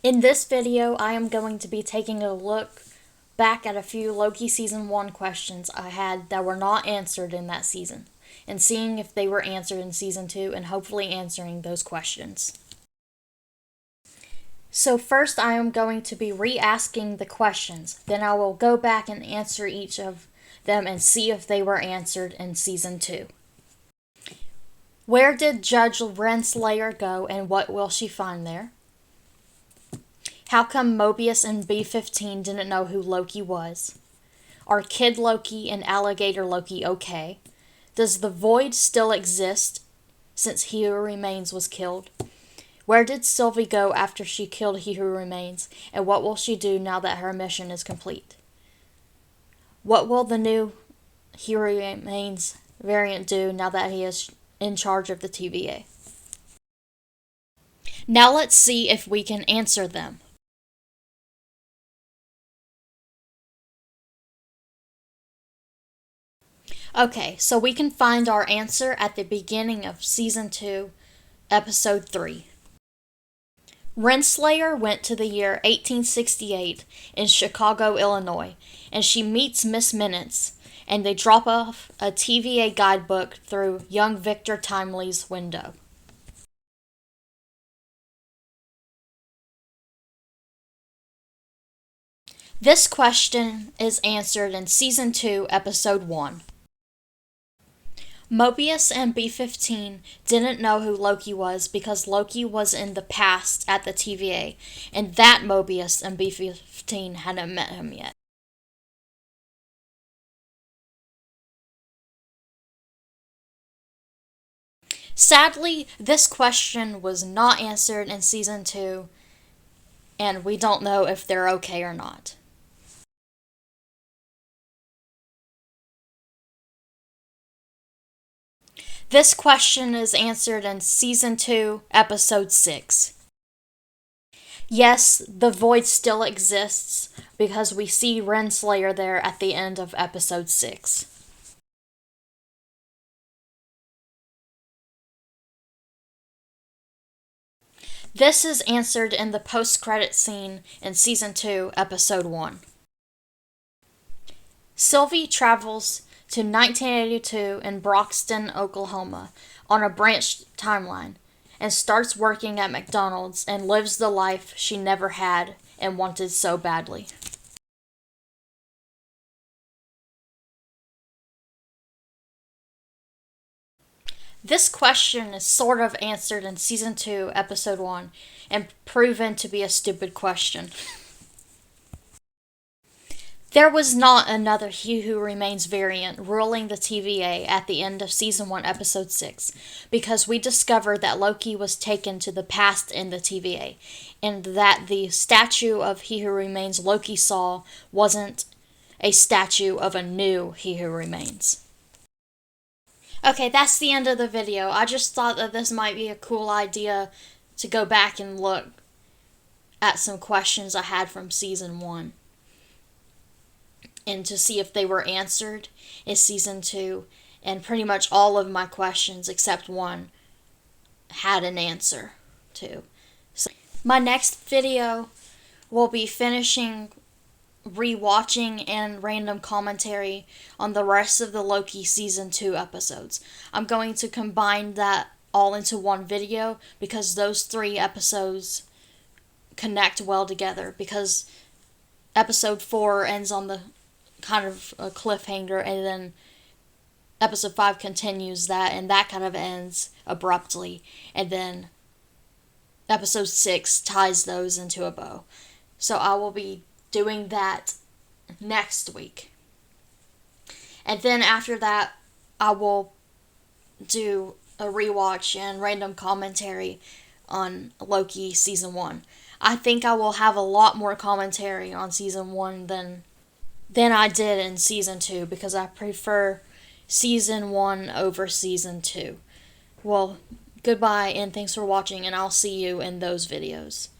In this video, I am going to be taking a look back at a few Loki Season 1 questions I had that were not answered in that season, and seeing if they were answered in Season 2 and hopefully answering those questions. So first I am going to be re-asking the questions, then I will go back and answer each of them and see if they were answered in Season 2. Where did Judge Renslayer go and what will she find there? How come Mobius and B-15 didn't know who Loki was? Are Kid Loki and Alligator Loki okay? Does the Void still exist since He Who Remains was killed? Where did Sylvie go after she killed He Who Remains, and what will she do now that her mission is complete? What will the new He Who Remains variant do now that he is in charge of the TVA? Now let's see if we can answer them. Okay, so we can find our answer at the beginning of Season 2, Episode 3. Renslayer went to the year 1868 in Chicago, Illinois, and she meets Miss Minutes, and they drop off a TVA guidebook through young Victor Timely's window. This question is answered in Season 2, Episode 1. Mobius and B-15 didn't know who Loki was because Loki was in the past at the TVA, and that Mobius and B-15 hadn't met him yet. Sadly, this question was not answered in Season 2, and we don't know if they're okay or not. This question is answered in Season 2, Episode 6. Yes, the Void still exists because we see Renslayer there at the end of Episode 6. This is answered in the post-credit scene in Season 2, Episode 1. Sylvie travels to 1982 in Broxton, Oklahoma, on a branched timeline, and starts working at McDonald's and lives the life she never had and wanted so badly. This question is sort of answered in Season 2, Episode 1, and proven to be a stupid question. There was not another He Who Remains variant ruling the TVA at the end of Season 1, Episode 6, because we discovered that Loki was taken to the past in the TVA, and that the statue of He Who Remains Loki saw wasn't a statue of a new He Who Remains. Okay, that's the end of the video. I just thought that this might be a cool idea to go back and look at some questions I had from Season 1. And to see if they were answered in Season 2. And pretty much all of my questions, except one, had an answer to. So my next video will be finishing rewatching and random commentary on the rest of the Loki Season 2 episodes. I'm going to combine that all into one video because those 3 episodes connect well together, because Episode 4 ends on the kind of a cliffhanger, and then Episode 5 continues that, and that kind of ends abruptly, and then Episode 6 ties those into a bow. So I will be doing that next week. And then after that, I will do a rewatch and random commentary on Loki Season 1. I think I will have a lot more commentary on Season 1 than I did in Season 2, because I prefer Season 1 over Season 2. Well, goodbye and thanks for watching, and I'll see you in those videos.